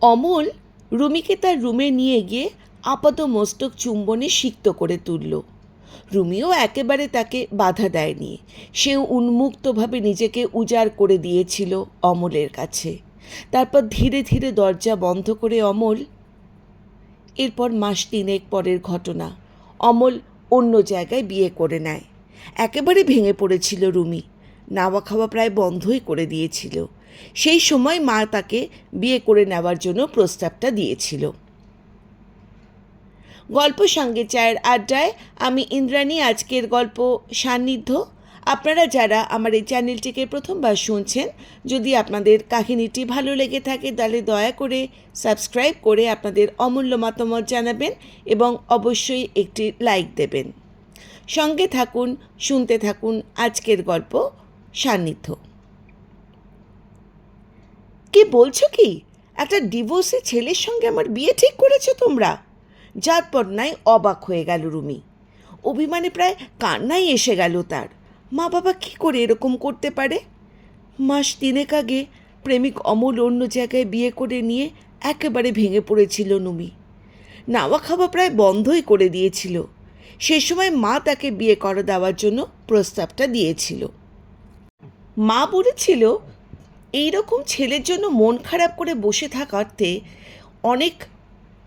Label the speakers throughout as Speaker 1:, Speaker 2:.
Speaker 1: অমল রুমিকে তার রুমে নিয়ে গিয়ে আপাতমস্তক চুম্বনে সিক্ত করে তুলল। রুমিও একেবারে তাকে বাধা দেয়নি। সেও উন্মুক্তভাবে নিজেকে উজাড় করে দিয়েছিল অমলের কাছে। তারপর ধীরে ধীরে দরজা বন্ধ করে অমল। এরপর মাস 3 পরের ঘটনা। অমল অন্য জায়গায় বিয়ে করে নেয়। একেবারে ভেঙে পড়েছিল রুমি। নাওয়া খাওয়া প্রায় বন্ধই করে দিয়েছিল। সেই সময় মা তাকে বিয়ে করে নেওয়ার জন্য প্রস্তাবটা দিয়েছিল। গল্প সঙ্গে চায়ের আড্ডায় আমি ইন্দ্রাণী। আজকের গল্প সান্নিধ্য। আপনারা যারা আমার এই চ্যানেলটিকে প্রথমবার শুনছেন, যদি আপনাদের কাহিনীটি ভালো লেগে থাকে তাহলে দয়া করে সাবস্ক্রাইব করে আপনাদের অমূল্য মতামত জানাবেন এবং অবশ্যই একটি লাইক দেবেন। সঙ্গে থাকুন, শুনতে থাকুন আজকের গল্প সান্নিধ্য। কি বলছো কি? একটা ডিভোর্সি ছেলের সঙ্গে আমার বিয়ে ঠিক করেছো তোমরা? যার পর নাই অবাক হয়ে গেল রুমি। অভিমানে প্রায় কান্নাই এসে গেল তার। মা বাবা কি করে এরকম করতে পারে? মাস 3 আগে প্রেমিক অমল অন্য জায়গায় বিয়ে করে নিয়ে একেবারে ভেঙে পড়েছিল রুমি। নাওয়া খাওয়া প্রায় বন্ধই করে দিয়েছিল। সে সময় মা তাকে বিয়ে করে দেওয়ার জন্য প্রস্তাবটা দিয়েছিল। মা বলেছিল, এইরকম ছেলের জন্য মন খারাপ করে বসে থাকাতে অনেক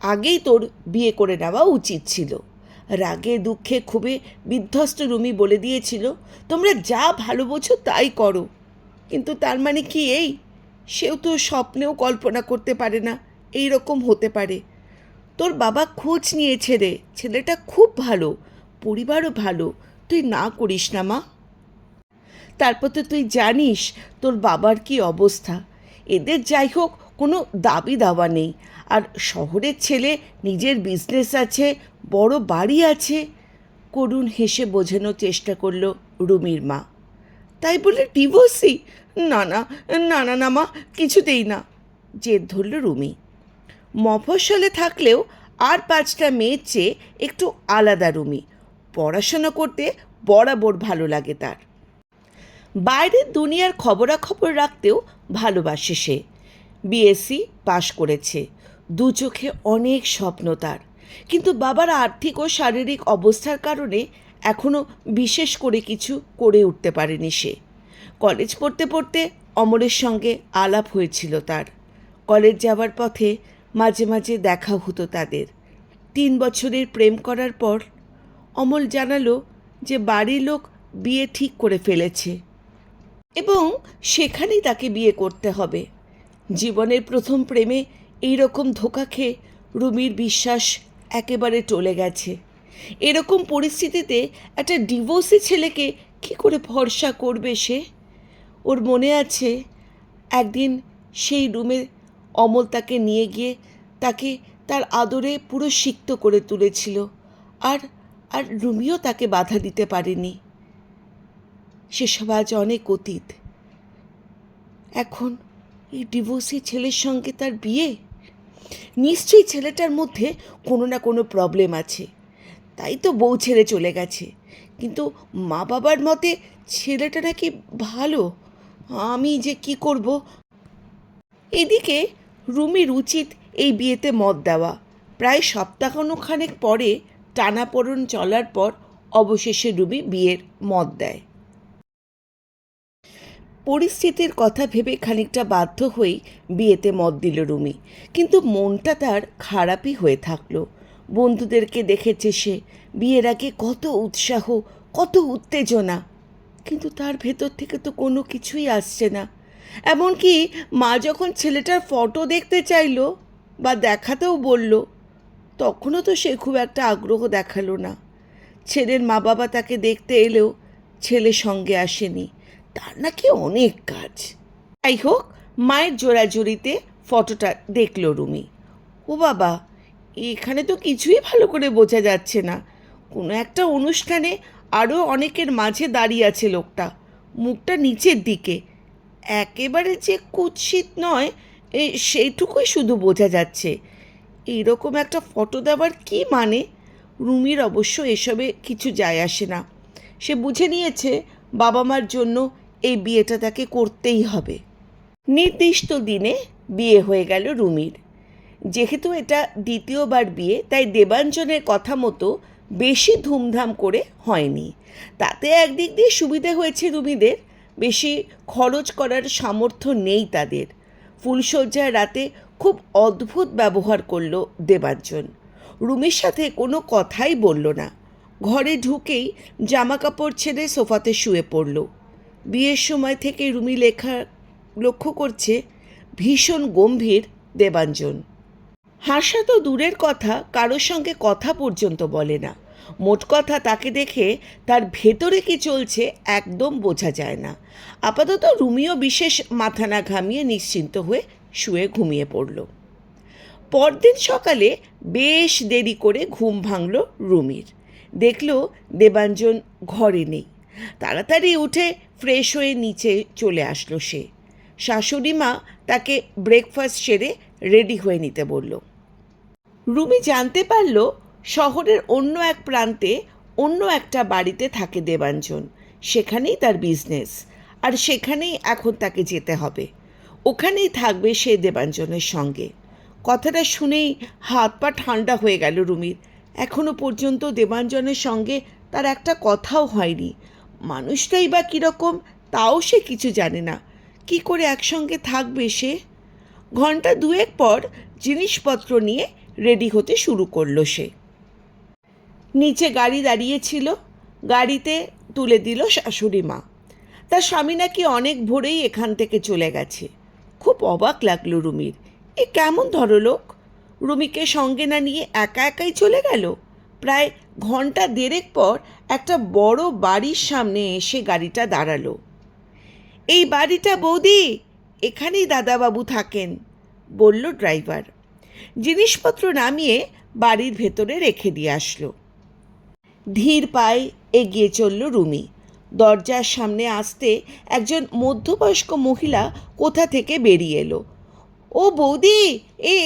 Speaker 1: আগেই তোর বিয়ে করে নেওয়া উচিত ছিল। রাগে দুঃখে খুবই বিধ্বস্ত রুমি বলে দিয়েছিল, তোমরা যা ভালো বোঝো তাই করো। কিন্তু তার মানে কি এই? সেও তো স্বপ্নেও কল্পনা করতে পারে না এই রকম হতে পারে। তোর বাবা খোঁজ নিয়েছে রে, ছেলেটা খুব ভালো, পরিবারও ভালো, তুই না করিস না মা। তারপর তো তুই জানিস তোর বাবার কি অবস্থা। এদের যাই হোক কোনো দাবি দাওয়া নেই, আর শহরের ছেলে, নিজের বিজনেস আছে, বড় বাড়ি আছে। করুণ হেসে বোঝানোর চেষ্টা করলো রুমির মা। তাই বলে ডিভোর্সই? না না না না না মা, কিছুতেই না, জেদ ধরল রুমি। মফস্বলে থাকলেও আর 5টা মেয়ের চেয়ে একটু আলাদা রুমি। পড়াশোনা করতে বরাবর ভালো লাগে তার। বাইরের দুনিয়ার খবরাখবর রাখতেও ভালোবাসে সে। বিএসসি পাশ করেছে। 2 চোখে অনেক স্বপ্ন তার। কিন্তু বাবার আর্থিক ও শারীরিক অবস্থার কারণে এখনও বিশেষ করে কিছু করে উঠতে পারেনি সে। কলেজ পড়তে পড়তে অমলের সঙ্গে আলাপ হয়েছিল তার। কলেজ যাওয়ার পথে মাঝে মাঝে দেখা হতো তাদের। 3 বছরের প্রেম করার পর অমল জানালো যে বাড়ির লোক বিয়ে ঠিক করে ফেলেছে এবং সেখানেই তাকে বিয়ে করতে হবে। জীবনের প্রথম প্রেমে এই রকম ধোঁকা খেয়ে রুমির বিশ্বাস একেবারে টলে গেছে। এরকম পরিস্থিতিতে একটা ডিভোর্সি ছেলেকে কী করে ভরসা করবে সে? ওর মনে আছে একদিন সেই রুমে অমল তাকে নিয়ে গিয়ে তাকে তার আদরে পুরো সিক্ত করে তুলেছিল, আর আর রুমিও তাকে বাধা দিতে পারেনি। সেসব আজ অনেক অতীত। এখন এই ডিভোর্সি ছেলের সঙ্গে তার বিয়ে। নিশ্চয়ই ছেলেটার মধ্যে কোনো না কোনো প্রবলেম আছে, তাই তো বউ ছেড়ে চলে গেছে। কিন্তু মা বাবার মতে ছেলেটা নাকি ভালো। আমি যে কি করব? এদিকে রুমির উচিত এই বিয়েতে মত দেওয়া। প্রায় সপ্তাহখানেক পরে টানাপোড়েন চলার পর অবশেষে রুমি বিয়ের মত দেয়। পরিস্থিতির কথা ভেবে খানিকটা বাধ্য হয়েই বিয়েতে মত দিল রুমি। কিন্তু মনটা তার খারাপই হয়ে থাকলো। বন্ধুদেরকে দেখেছে সে, বিয়ের আগে কত উৎসাহ, কত উত্তেজনা, কিন্তু তার ভেতর থেকে তো কোনো কিছুই আসছে না। এমনকি মা যখন ছেলেটার ফটো দেখতে চাইলো বা দেখাতেও বলল, তখনও তো সে খুব একটা আগ্রহ দেখালো না। ছেলের মা বাবা তাকে দেখতে এলেও ছেলে সঙ্গে আসেনি, তার নাকি অনেক কাজ। যাই হোক, মায়ের জোরাজুরিতে ফটোটা দেখল রুমি। ও বাবা, এখানে তো কিছুই ভালো করে বোঝা যাচ্ছে না। কোনো একটা অনুষ্ঠানে আরও অনেকের মাঝে দাঁড়িয়ে আছে লোকটা, মুখটা নিচের দিকে, একেবারে যে কুৎসিত নয় সেইটুকুই শুধু বোঝা যাচ্ছে। এইরকম একটা ফটো দেওয়ার কী মানে? রুমির অবশ্য এসবে কিছু যায় আসে না। সে বুঝে নিয়েছে বাবা মার জন্য এই বিয়েটা তাকে করতেই হবে। নির্দিষ্ট দিনে বিয়ে হয়ে গেল রুমির। যেহেতু এটা দ্বিতীয়বার বিয়ে, তাই দেবাঞ্জনের কথা মতো বেশি ধুমধাম করে হয়নি। তাতে একদিক দিয়ে সুবিধে হয়েছে রুমিদের, বেশি খরচ করার সামর্থ্য নেই তাদের। ফুলশয্যার রাতে খুব অদ্ভুত ব্যবহার করলো দেবাঞ্জন। রুমির সাথে কোনো কথাই বলল না। ঘরে ঢুকেই জামা কাপড় ছেড়ে সোফাতে শুয়ে পড়ল। বিয়ের সময় থেকে রুমি লক্ষ্য করছে ভীষণ গম্ভীর দেবাঞ্জন। হাসা তো দূরের কথা, কারোর সঙ্গে কথা পর্যন্ত বলে না। মোট কথা, তাকে দেখে তার ভেতরে কি চলছে একদম বোঝা যায় না। আপাতত রুমিও বিশেষ মাথা না ঘামিয়ে নিশ্চিন্ত হয়ে শুয়ে ঘুমিয়ে পড়ল। পরদিন সকালে বেশ দেরি করে ঘুম ভাঙল রুমির। দেখল দেবাঞ্জন ঘরে নেই। তাড়াতাড়ি উঠে ফ্রেশ হয়ে নিচে চলে আসলো সে। শাশুড়ি মা তাকে ব্রেকফাস্ট সেরে রেডি হয়ে নিতে বলল। রুমি জানতে পারল শহরের অন্য এক প্রান্তে অন্য একটা বাড়িতে থাকে দেবাঞ্জন। সেখানেই তার বিজনেস, আর সেখানেই এখন তাকে যেতে হবে। ওখানেই থাকবে সে দেবাঞ্জনের সঙ্গে। কথাটা শুনেই হাত পা ঠান্ডা হয়ে গেল রুমির। এখনো পর্যন্ত দেবাঞ্জনের সঙ্গে তার একটা কথাও হয়নি। মানুষটাই বা কীরকম তাও সে কিছু জানে না। কি করে একসঙ্গে থাকবে সে? ঘন্টা দুয়েক পর জিনিসপত্র নিয়ে রেডি হতে শুরু করলো সে। নিচে গাড়ি দাঁড়িয়েছিল, গাড়িতে তুলে দিল শাশুড়ি মা। তার স্বামী নাকি অনেক ভোরেই এখান থেকে চলে গেছে। খুব অবাক লাগলো রুমির। এ কেমন ধরলোক, রুমিকে সঙ্গে না নিয়ে একা একাই চলে গেল। প্রায় ঘন্টা দেড়েক পর একটা বড় বাড়ির সামনে এসে গাড়িটা দাঁড়ালো। এই বাড়িটা বৌদি, এখানেই দাদাবাবু থাকেন, বলল ড্রাইভার। জিনিসপত্র নামিয়ে বাড়ির ভেতরে রেখে দিয়ে আসলো। ধীর পায়ে এগিয়ে চলল রুমি। দরজার সামনে আসতে একজন মধ্যবয়স্ক মহিলা কোথা থেকে বেরিয়ে এলো। ও বৌদি,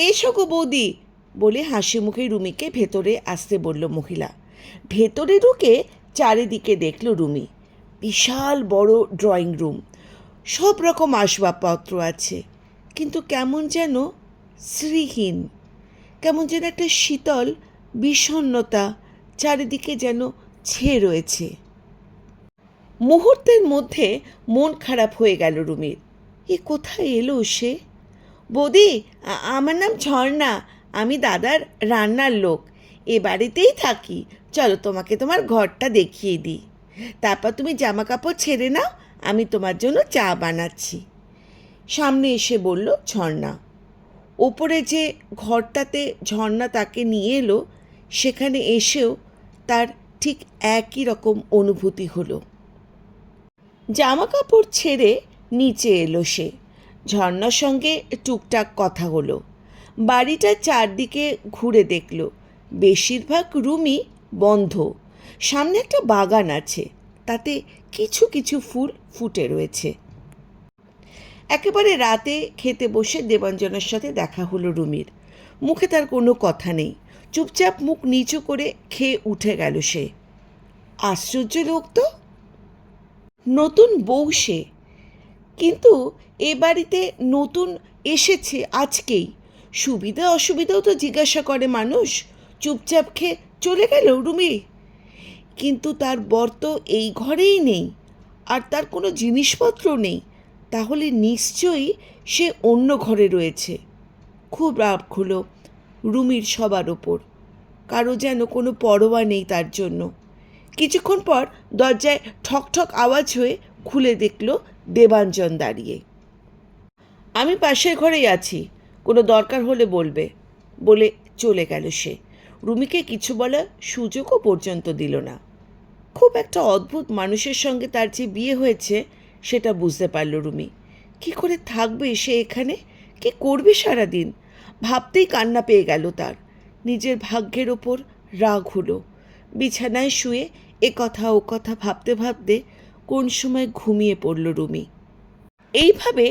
Speaker 1: এসো গো বৌদি, বলে হাসি মুখে রুমিকে ভেতরে আসতে বলল মহিলা। ভেতরে ঢুকে চারিদিকে দেখল রুমি। বিশাল বড় ড্রয়িং রুম, সব রকম আসবাবপত্র আছে, কিন্তু কেমন যেন শ্রীহীন। কেমন যেন একটা শীতল বিষণ্ণতা চারিদিকে যেন ছেয়ে রয়েছে। মুহূর্তের মধ্যে মন খারাপ হয়ে গেল রুমির। এ কোথায় এলো সে? বৌদি, আমার নাম ঝর্ণা, আমি দাদার রান্নার লোক, এ বাড়িতেই থাকি। চলো তোমাকে তোমার ঘরটা দেখিয়ে দিই, তারপর তুমি জামা কাপড় ছেড়ে নাও, আমি তোমার জন্য চা বানাচ্ছি। সামনে এসে বলল ঝর্ণা। ওপরে যে ঘরটাতে ঝর্ণা তাকে নিয়ে এলো, সেখানে এসেও তার ঠিক একই রকম অনুভূতি হলো। জামা কাপড় ছেড়ে নিচে এলো সে। ঝর্ণার সঙ্গে টুকটাক কথা হলো। বাড়িটার চারদিকে ঘুরে দেখল। বেশিরভাগ রুমই বন্ধ। সামনে একটা বাগান আছে, তাতে কিছু কিছু ফুল ফুটে রয়েছে। একেবারে রাতে খেতে বসে দেবাঞ্জনের সাথে দেখা হলো রুমির। মুখে তার কোনো কথা নেই, চুপচাপ মুখ নিচু করে খেয়ে উঠে গেল সে। আশ্চর্য লোক তো, নতুন বউ সে, কিন্তু এ বাড়িতে নতুন এসেছে আজকেই। সুবিধা অসুবিধাও তো জিজ্ঞাসা করে মানুষ। চুপচাপ খেয়ে চলে গেল রুমি। কিন্তু তার বর তো এই ঘরেই নেই, আর তার কোনো জিনিসপত্র নেই। তাহলে নিশ্চয়ই সে অন্য ঘরে রয়েছে। খুব রাগ হলো রুমির সবার ওপর। কারো যেন কোনো পরোয়া নেই তার জন্য। কিছুক্ষণ পর দরজায় ঠক ঠক আওয়াজ হয়ে খুলে দেখল দেবাঞ্জন দাঁড়িয়ে। আমি পাশের ঘরেই আছি, কোনো দরকার হলে বলবে, বলে চলে গেল সে। রুমিকে কিছু বলার সুযোগও পর্যন্ত দিল না। খুব একটা অদ্ভুত মানুষের সঙ্গে তার যে বিয়ে হয়েছে সেটা বুঝতে পারল রুমি। কি করে থাকবে সে এখানে? কি করবে সারাদিন? ভাবতেই কান্না পেয়ে গেল তার। নিজের ভাগ্যের ওপর রাগ হলো। বিছানায় শুয়ে এ কথা ও কথা ভাবতে ভাবতে কোন সময় ঘুমিয়ে পড়ল রুমি। এইভাবে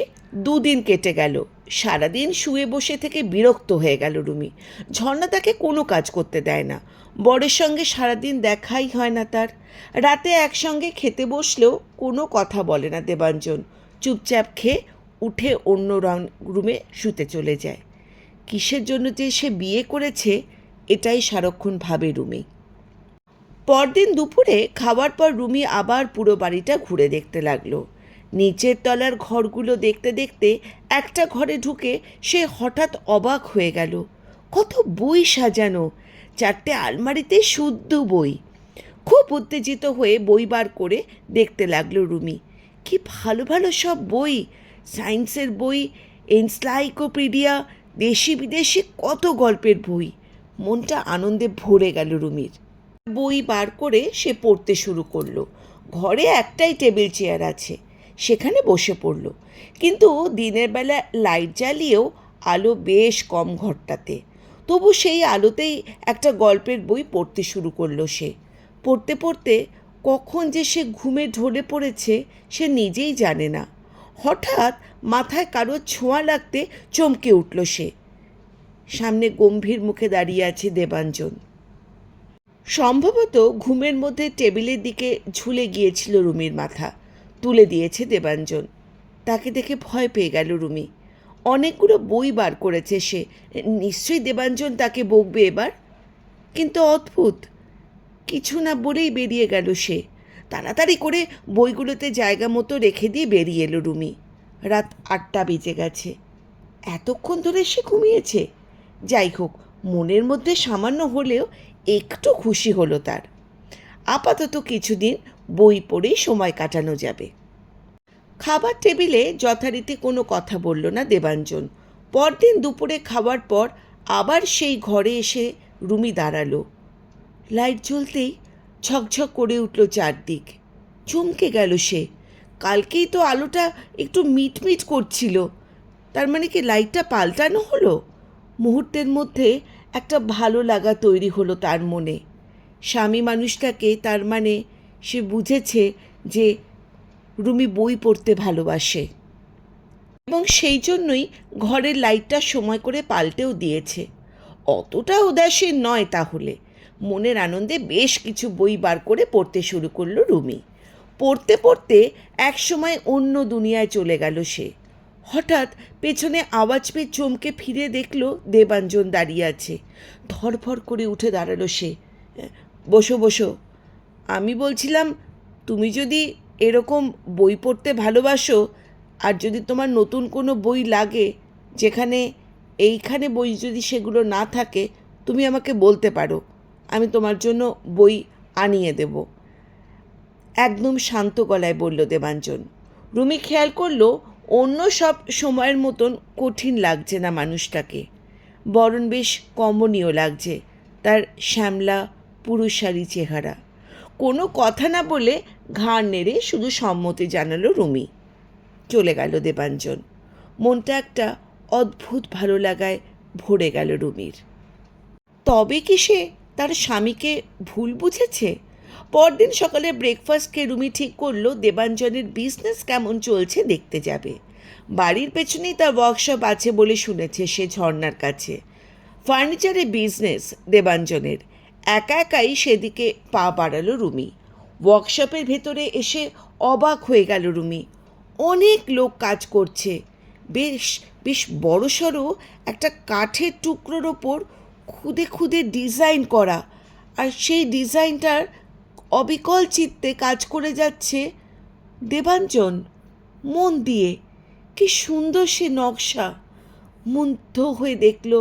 Speaker 1: দুদিন কেটে গেল। সারাদিন শুয়ে বসে থেকে বিরক্ত হয়ে গেল রুমি। ঝর্ণা তাকে কোনো কাজ করতে দেয় না। বরের সঙ্গে সারাদিন দেখাই হয় না তার। রাতে একসঙ্গে খেতে বসলেও কোনো কথা বলে না দেবাঞ্জন। চুপচাপ খেয়ে উঠে অন্য রুমে শুতে চলে যায়। কিসের জন্য যে সে বিয়ে করেছে এটাই সারাক্ষণ ভাবে রুমি। পরদিন দুপুরে খাওয়ার পর রুমি আবার পুরো বাড়িটা ঘুরে দেখতে লাগলো। নিচের তলার ঘরগুলো দেখতে দেখতে একটা ঘরে ঢুকে সে হঠাৎ অবাক হয়ে গেল। কত বই সাজানো, 4টে আলমারিতে শুদ্ধ বই। খুব উত্তেজিত হয়ে বই বার করে দেখতে লাগলো রুমি। কি ভালো ভালো সব বই, সায়েন্সের বই, এনসাইক্লোপিডিয়া, দেশি বিদেশি কত গল্পের বই। মনটা আনন্দে ভরে গেল রুমির। বই বার করে সে পড়তে শুরু করলো। ঘরে একটাই টেবিল চেয়ার আছে, সেখানে বসে পড়ল। কিন্তু দিনের বেলা লাইট জ্বালিয়েও আলো বেশ কম ঘরটাতে। তবু সেই আলোতেই একটা গল্পের বই পড়তে শুরু করলো সে। পড়তে পড়তে কখন যে সে ঘুমে ঢলে পড়েছে সে নিজেই জানে না। হঠাৎ মাথায় কারোর ছোঁয়া লাগতে চমকে উঠল সে। সামনে গম্ভীর মুখে দাঁড়িয়ে আছে দেবাঞ্জন। সম্ভবত ঘুমের মধ্যে টেবিলের দিকে ঝুলে গিয়েছিল রুমির মাথা, তুলে দিয়েছে দেবাঞ্জন। তাকে দেখে ভয় পেয়ে গেল রুমি। অনেকগুলো বই বার করেছে সে, নিশ্চয়ই দেবাঞ্জন তাকে বকবে এবার। কিন্তু অদ্ভুত, কিছু না বলেই বেরিয়ে গেল সে। তাড়াতাড়ি করে বইগুলোতে জায়গা মতো রেখে দিয়ে বেরিয়ে এলো রুমি। রাত 8টা বেজে গেছে। এতক্ষণ ধরে সে ঘুমিয়েছে। যাই হোক, মনের মধ্যে সামান্য হলেও একটু খুশি হলো তার। আপাতত কিছুদিন বই পড়েই সময় কাটানো যাবে। খাবার টেবিলে যথারীতি কোনো কথা বলল না দেবাঞ্জন। পরদিন দুপুরে খাওয়ার পর আবার সেই ঘরে এসে রুমি দাঁড়ালো। লাইট জ্বলতেই ঝকঝক করে উঠল চারদিক। চমকে গেল সে। কালকেই তো আলোটা একটু মিটমিট করছিল, তার মানে কি লাইটটা পাল্টানো হলো? মুহূর্তের মধ্যে একটা ভালো লাগা তৈরি হলো তার মনে। স্বামী মানুষটাকে, তার মানে সে বুঝেছে যে রুমি বই পড়তে ভালোবাসে এবং সেই জন্যই ঘরের লাইটটা সময় করে পাল্টেও দিয়েছে। অতটা উদাসীন নয় তাহলে। মনের আনন্দে বেশ কিছু বই বার করে পড়তে শুরু করলো রুমি। পড়তে পড়তে একসময় অন্য দুনিয়ায় চলে গেল সে। হঠাৎ পেছনে আওয়াজ পেয়ে চমকে ফিরে দেখল দেবাঞ্জন দাঁড়িয়ে আছে। ধড়ফড় করে উঠে দাঁড়ালো সে। বসো বসো। আমি বলছিলাম, তুমি যদি এরকম বই পড়তে ভালোবাসো আর যদি তোমার নতুন কোনো বই লাগে, যেখানে এইখানে বই যদি সেগুলো না থাকে, তুমি আমাকে বলতে পারো, আমি তোমার জন্য বই আনিয়ে দেব। একদম শান্ত গলায় বলল দেবাঞ্জন। রুমি খেয়াল করলো অন্য সব সময়ের মতন কঠিন লাগছে না মানুষটাকে, বরং বেশ কমনীয় লাগছে তার শ্যামলা পুরুষালী চেহারা। কোনো কথা না বলে ঘাড় নেড়ে শুধু সম্মতি জানালো রুমি। চলে গেল দেবাঞ্জন। মনটা একটা অদ্ভুত ভালো লাগায় ভরে গেল রুমির। তবে কি সে তার স্বামীকে ভুল বুঝেছে? পরদিন সকালে ব্রেকফাস্ট খেয়ে রুমি ঠিক করলো দেবাঞ্জনের বিজনেস কেমন চলছে দেখতে যাবে। বাড়ির পেছনেই তার ওয়ার্কশপ আছে বলে শুনেছে সে ঝর্ণার কাছে। ফার্নিচারের বিজনেস দেবাঞ্জনের। একা একাই সেদিকে পা বাড়ালো রুমি। ওয়ার্কশপের ভেতরে এসে অবাক হয়ে গেল রুমি। অনেক লোক কাজ করছে। বেশ বেশ বড়সড় একটা কাঠের টুকরোর ওপর খুদে খুদে ডিজাইন করা, আর সেই ডিজাইনটার অবিকল চিত্তে কাজ করে যাচ্ছে দেবাঞ্জন মন দিয়ে। কি সুন্দর সে নকশা! মুগ্ধ হয়ে দেখল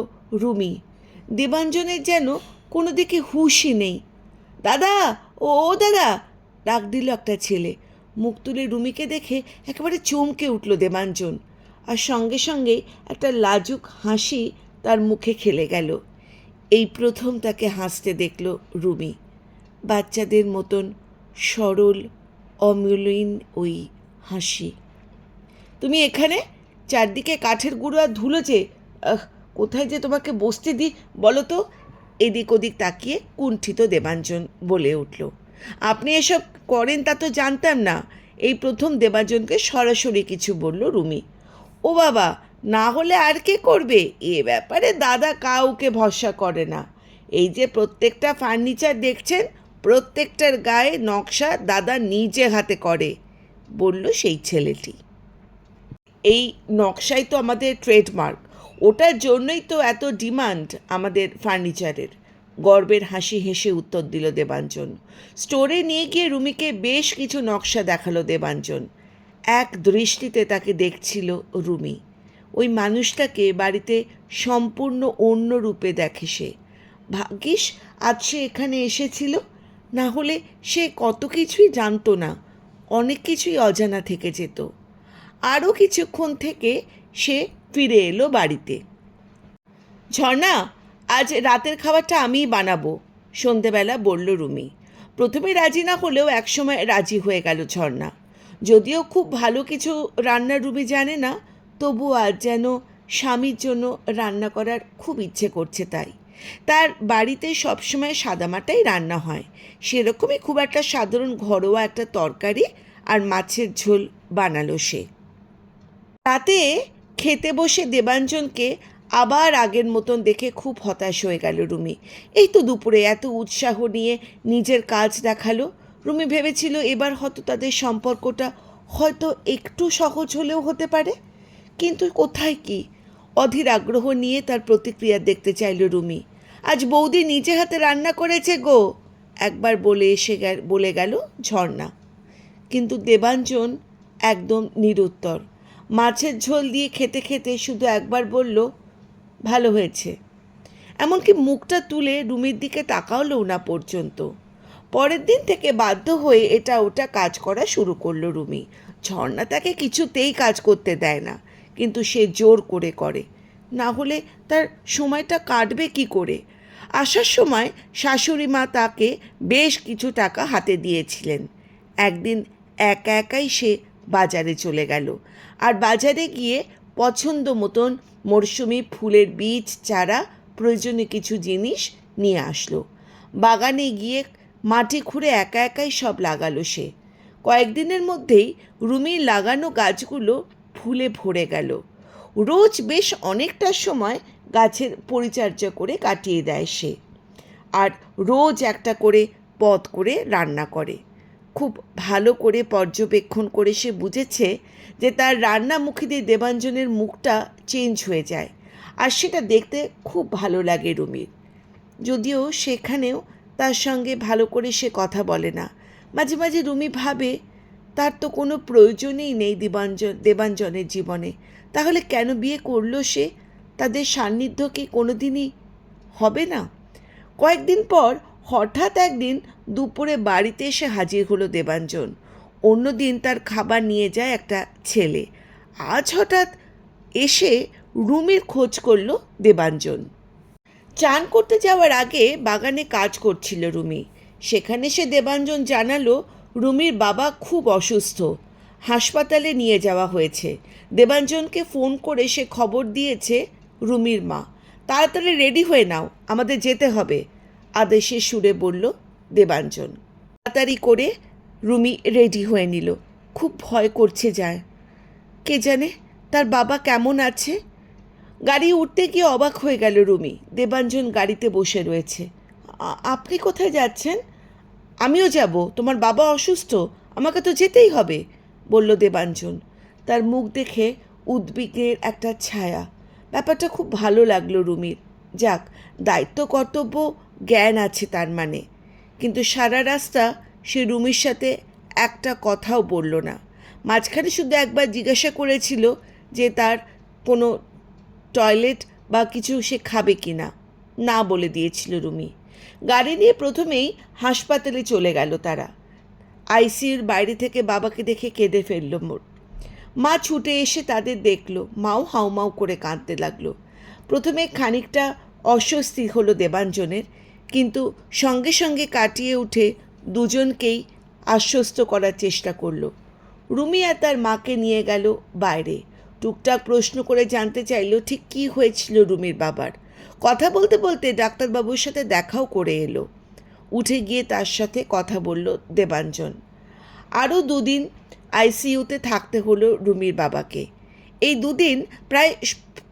Speaker 1: রুমি। দেবাঞ্জনের যেন কোনো দিকে হুঁশই নেই। দাদা, ও দাদা, ডাক দিল একটা ছেলে। মুখ তুলে রুমিকে দেখে একেবারে চমকে উঠল দেবাঞ্জন, আর সঙ্গে সঙ্গে একটা লাজুক হাসি তার মুখে খেলে গেল। এই প্রথম তাকে হাসতে দেখল রুমি। বাচ্চাদের মতন সরল অমলিন ওই হাসি। তুমি এখানে? চারদিকে কাঠের গুঁড়ো আর ধুলো যে, কোথায় যে তোমাকে বসতে দিই বলো তো? এদিক ওদিক তাকিয়ে কুণ্ঠিত দেবাঞ্জন বলে উঠল। আপনি এসব করেন তা তো জানতাম না। এই প্রথম দেবাঞ্জনকে সরাসরি কিছু বলল রুমি। ও বাবা, না হলে আর কে করবে? এ ব্যাপারে দাদা কাউকে ভরসা করে না। এই যে প্রত্যেকটা ফার্নিচার দেখছেন, প্রত্যেকটার গায়ে নকশা দাদা নিজে হাতে করে, বলল সেই ছেলেটি। এই নকশাই তো আমাদের ট্রেডমার্ক। ওটার জন্যই তো এত ডিমান্ড আমাদের ফার্নিচারের। গর্বের হাসি হেসে উত্তর দিল দেবাঞ্জন। স্টোরে নিয়ে গিয়ে রুমিকে বেশ কিছু নকশা দেখালো দেবাঞ্জন। এক দৃষ্টিতে তাকে দেখছিল রুমি। ওই মানুষটাকে বাড়িতে সম্পূর্ণ অন্য রূপে দেখে সে। ভাগ্যিস আজ সে এখানে এসেছিল, না হলে সে কত কিছুই জানতো না, অনেক কিছুই অজানা থেকে যেত। আরও কিছুক্ষণ থেকে সে ফিরে এলো বাড়িতে। ঝর্ণা, আজ রাতের খাবারটা আমিই বানাবো, সন্ধেবেলা বলল রুমি। প্রথমে রাজি না হলেও একসময় রাজি হয়ে গেল ঝর্ণা। যদিও খুব ভালো কিছু রান্নার রুমি জানে না, তবু আজ যেন স্বামীর জন্য রান্না করার খুব ইচ্ছে করছে। তার বাড়িতে সবসময় সাদামাটাই রান্না হয়, সেরকমই খুব একটা সাধারণ ঘরোয়া একটা তরকারি আর মাছের ঝোল বানালো সে। রাতে খেতে বসে দেবাঞ্জনকে আবার আগের মতন দেখে খুব হতাশ হয়ে গেল রুমি। এই তো দুপুরে এত উৎসাহ নিয়ে নিজের কাজ দেখালো। রুমি ভেবেছিল এবার হয়তো তাদের সম্পর্কটা হয়তো একটু সহজ হলেও হতে পারে, কিন্তু কোথায় কি। অধীর আগ্রহ নিয়ে তার প্রতিক্রিয়া দেখতে চাইল রুমি। আজ বৌদি নিজে হাতে রান্না করেছে গো, একবার বলে গেল ঝর্ণা। কিন্তু দেবাঞ্জন একদম নিরুত্তর। মাছের ঝোল দিয়ে খেতে খেতে শুধু একবার বলল, ভালো হয়েছে। এমনকি মুখটা তুলে রুমির দিকে তাকালো না পর্যন্ত। পরের দিন থেকে বাধ্য হয়ে এটা ওটা কাজ করা শুরু করলো রুমি। ঝর্ণা তাকে কিছুতেই কাজ করতে দেয় না, কিন্তু সে জোর করে, না হলে তার সময়টা কাটবে কি করে। আসার সময় শাশুড়ি মা তাকে বেশ কিছু টাকা হাতে দিয়েছিলেন। একদিন একা একাই সে বাজারে চলে গেল, আর বাজারে গিয়ে পছন্দ মতন মরশুমি ফুলের বীজ, চারা, প্রয়োজনীয় কিছু জিনিস নিয়ে আসলো। বাগানে গিয়ে মাটি খুঁড়ে একা একাই সব লাগালো সে। কয়েকদিনের মধ্যেই রুমির লাগানো গাছগুলো ফুলে ভরে গেল। রোজ বেশ অনেকটা সময় গাছের পরিচর্যা করে কাটিয়ে দেয় সে, আর রোজ একটা করে পদ করে রান্না করে। খুব ভালো করে পর্যবেক্ষণ করে সে বুঝেছে যে তার রান্নামুখীদের দেবাঞ্জনের মুখটা চেঞ্জ হয়ে যায়, আর সেটা দেখতে খুব ভালো লাগে রুমির। যদিও সেখানেও তার সঙ্গে ভালো করে সে কথা বলে না। মাঝে মাঝে রুমি ভাবে তার তো কোনো প্রয়োজনই নেই দেবাঞ্জনের জীবনে, তাহলে কেন বিয়ে করলো সে? তাদের সান্নিধ্য কি কোনোদিনই হবে না? কয়েকদিন পর হঠাৎ একদিন দুপুরে বাড়িতে এসে হাজির হলো দেবাঞ্জন। অন্যদিন তার খাবার নিয়ে যায় একটা ছেলে, আজ হঠাৎ এসে রুমির খোঁজ করল দেবাঞ্জন। চান করতে যাওয়ার আগে বাগানে কাজ করছিল রুমি। সেখানে সে দেবাঞ্জন জানালো রুমির বাবা খুব অসুস্থ, হাসপাতালে নিয়ে যাওয়া হয়েছে। দেবাঞ্জনকে ফোন করে সে খবর দিয়েছে রুমির মা। তাড়াতাড়ি রেডি হয়ে নাও, আমাদের যেতে হবে, আদেশের সুরে বলল দেবাঞ্জন। তাড়াতাড়ি করে রুমি রেডি হয়ে নিল। খুব ভয় করছে যায়, কে জানে তার বাবা কেমন আছে। গাড়ি উঠতে গিয়ে অবাক হয়ে গেল রুমি। দেবাঞ্জন গাড়িতে বসে রয়েছে। আপনি কোথায় যাচ্ছেন? আমিও যাব, তোমার বাবা অসুস্থ, আমাকে তো যেতেই হবে, বলল দেবাঞ্জন। তার মুখ দেখে উদ্বিগ্নের একটা ছায়া। ব্যাপারটা খুব ভালো লাগলো রুমির। যাক, দায়িত্ব কর্তব্য জ্ঞান আছে তার মানে। কিন্তু সারা রাস্তা সে রুমির সাথে একটা কথাও বলল না। মাঝখানে শুধু একবার জিজ্ঞাসা করেছিল যে তার কোনো টয়লেট বা কিছু সে খাবে কি না, না বলে দিয়েছিল রুমি। গাড়ি নিয়ে প্রথমেই হাসপাতালে চলে গেল তারা। আইসিইউর বাইরে থেকে বাবাকে দেখে কেঁদে ফেলল মোর। মা ছুটে এসে তাদের দেখল, মাও হাউমাউ করে কাঁদতে লাগলো। প্রথমে খানিকটা অস্বস্তি হলো দেবাঞ্জনের, কিন্তু সঙ্গে সঙ্গে কাটিয়ে উঠে দুজনকেই আশ্বস্ত করার চেষ্টা করলো। রুমি আর তার মাকে নিয়ে গেল বাইরে। টুকটাক প্রশ্ন করে জানতে চাইল ঠিক কী হয়েছিল রুমির বাবার। কথা বলতে বলতে ডাক্তারবাবুর সাথে দেখাও করে এলো। উঠে গিয়ে তার সাথে কথা বলল দেবাঞ্জন। আরও দুদিন আইসিইউতে থাকতে হলো রুমির বাবাকে। এই দুদিন প্রায়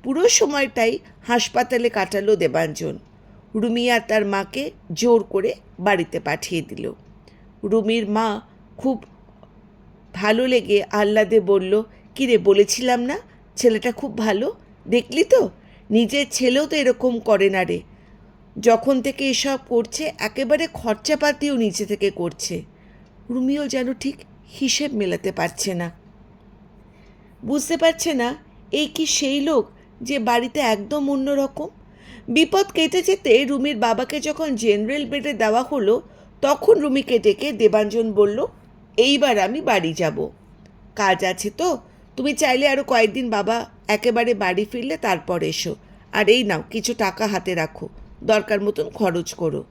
Speaker 1: পুরো সময়টাই হাসপাতালে কাটালো দেবাঞ্জন। রুমি আর তার মাকে জোর করে বাড়িতে পাঠিয়ে দিল। রুমির মা খুব ভালো লেগে আহ্লাদে বলল, কিরে বলেছিলাম না ছেলেটা খুব ভালো, দেখলি তো, নিজের ছেলেও তো এরকম করে না রে। যখন থেকে এসব করছে একেবারে খরচাপাতিও নিচে থেকে করছে। রুমিও যেন ঠিক হিসেব মেলাতে পারছে না, বুঝতে পারছে না এই কি সেই লোক যে বাড়িতে একদম অন্যরকম। বিপদ কেটে যেতে রুমির বাবাকে যখন জেনারেল বেডে দেওয়া হলো, তখন রুমিকে ডেকে দেবাঞ্জন বলল, এইবার আমি বাড়ি যাব, কাজ আছে তো, তুমি চাইলে আরও কয়েকদিন বাবা একেবারে বাড়ি ফিরলে তারপর এসো, আর এই নাও কিছু টাকা হাতে রাখো, দরকার মতন খরচ করো।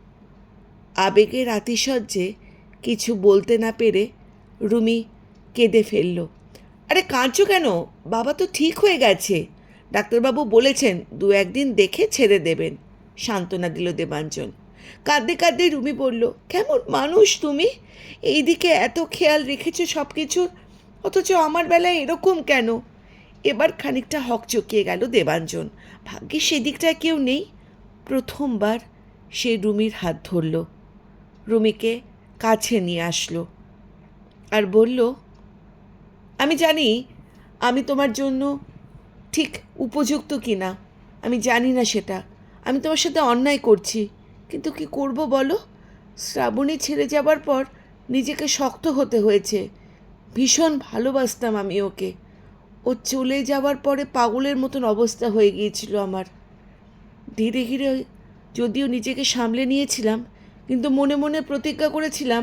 Speaker 1: আবেগের আতিশয্যে কিছু বলতে না পেরে রুমি কেঁদে ফেলল। আরে কাঁদছো কেন? বাবা তো ঠিক হয়ে গেছে, ডাক্তারবাবু বলেছেন 2-1 দিন দেখে ছেড়ে দেবেন, সান্ত্বনা দিল দেবাঞ্জন। কাঁদতে কাঁদতে রুমি বলল, কেমন মানুষ তুমি, এইদিকে এত খেয়াল রেখেছো সব কিছুর, অথচ আমার বেলায় এরকম কেন? এবার খানিকটা হকচকিয়ে গেল দেবাঞ্জন। ভাগ্যে সেদিকটায় কেউ নেই। প্রথমবার সে রুমির হাত ধরল, রুমিকে কাছে নিয়ে আসলো আর বলল, আমি জানি আমি তোমার জন্য ঠিক উপযুক্ত কি না, আমি জানি না সেটা, আমি তোমার সাথে অন্যায় করছি, কিন্তু কি করব বলো? শ্রাবণী ছেড়ে যাবার পর নিজেকে শক্ত হতে হয়েছে। ভীষণ ভালোবাসতাম আমি ওকে, ও চলে যাওয়ার পরে পাগলের মতন অবস্থা হয়ে গিয়েছিল আমার। ধীরে ধীরে যদিও নিজেকে সামলে নিয়েছিলাম, কিন্তু মনে মনে প্রতিজ্ঞা করেছিলাম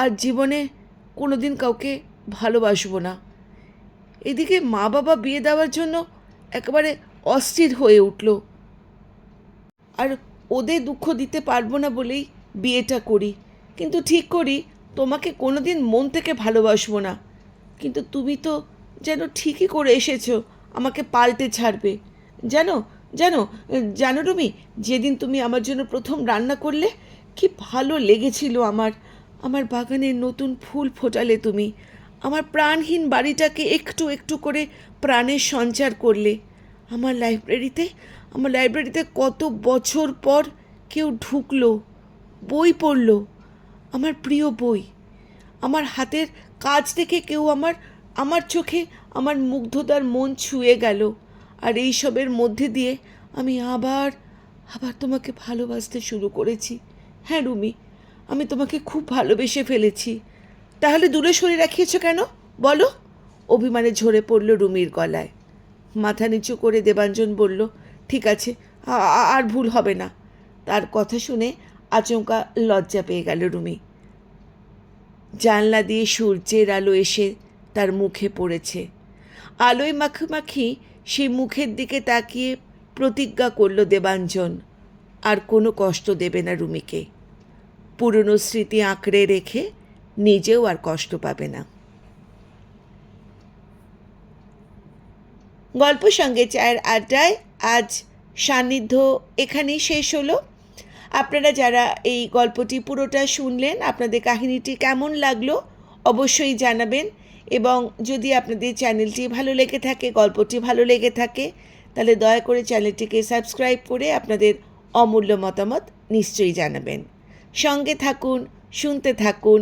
Speaker 1: আর জীবনে কোনো দিন কাউকে ভালোবাসবো না। এদিকে মা বাবা বিয়ে দেওয়ার জন্য একেবারে অস্থির হয়ে উঠল, আর ওদের দুঃখ দিতে পারবো না বলেই বিয়েটা করি, কিন্তু ঠিক করি তোমাকে কোনো দিন মন থেকে ভালোবাসবো না। কিন্তু তুমি তো যেন ঠিকই করে এসেছো আমাকে পাল্টে ছাড়বে। জানো জানো জানো রুমি, যেদিন তুমি আমার জন্য প্রথম রান্না করলে কি ভালো লেগেছিল আমার। আমার বাগানের নতুন ফুল ফোটালে তুমি, আমার প্রাণহীন বাড়িটাকে একটু একটু করে প্রাণের সঞ্চার করলে। আমার লাইব্রেরিতে কত বছর পর কেউ ঢুকলো, বই পড়ল, আমার প্রিয় বই। আমার হাতের কাজ দেখে কেউ আমার চোখে আমার মুগ্ধতার মন ছুঁয়ে গেল। আর এইসবের মধ্যে দিয়ে আমি আবার তোমাকে ভালোবাসতে শুরু করেছি। হ্যাঁ রুমি, আমি তোমাকে খুব ভালোবেসে ফেলেছি। তাহলে দূরে সরিয়ে রাখিয়েছ কেন বলো? অভিমানে ঝরে পড়ল রুমির গলায়। মাথা নিচু করে দেবাঞ্জন বলল, ঠিক আছে, আর ভুল হবে না। তার কথা শুনে আচমকা লজ্জা পেয়ে গেল রুমি। জানলা দিয়ে সূর্যের আলো এসে তার মুখে পড়েছে। আলোয় মাখামাখি সেই মুখের দিকে তাকিয়ে প্রতিজ্ঞা করল দেবাঞ্জন আর কোনো কষ্ট দেবে না রুমিকে। পুরনো স্মৃতি আঁকড়ে রেখে নিজেও আর কষ্ট পাবে না। গল্প সঙ্গে চায়ের আড্ডায় আজ সান্নিধ্য এখানেই শেষ হলো। আপনারা যারা এই গল্পটি পুরোটা শুনলেন, আপনাদের কাহিনীটি কেমন লাগলো অবশ্যই জানাবেন, এবং যদি আপনাদের চ্যানেলটি ভালো লেগে থাকে, গল্পটি ভালো লেগে থাকে, তাহলে দয়া করে চ্যানেলটিকে সাবস্ক্রাইব করে আপনাদের অমূল্য মতামত নিশ্চয়ই জানাবেন। সঙ্গে থাকুন, শুনতে থাকুন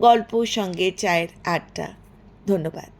Speaker 1: গল্প সঙ্গে চায়ের আড্ডা। ধন্যবাদ।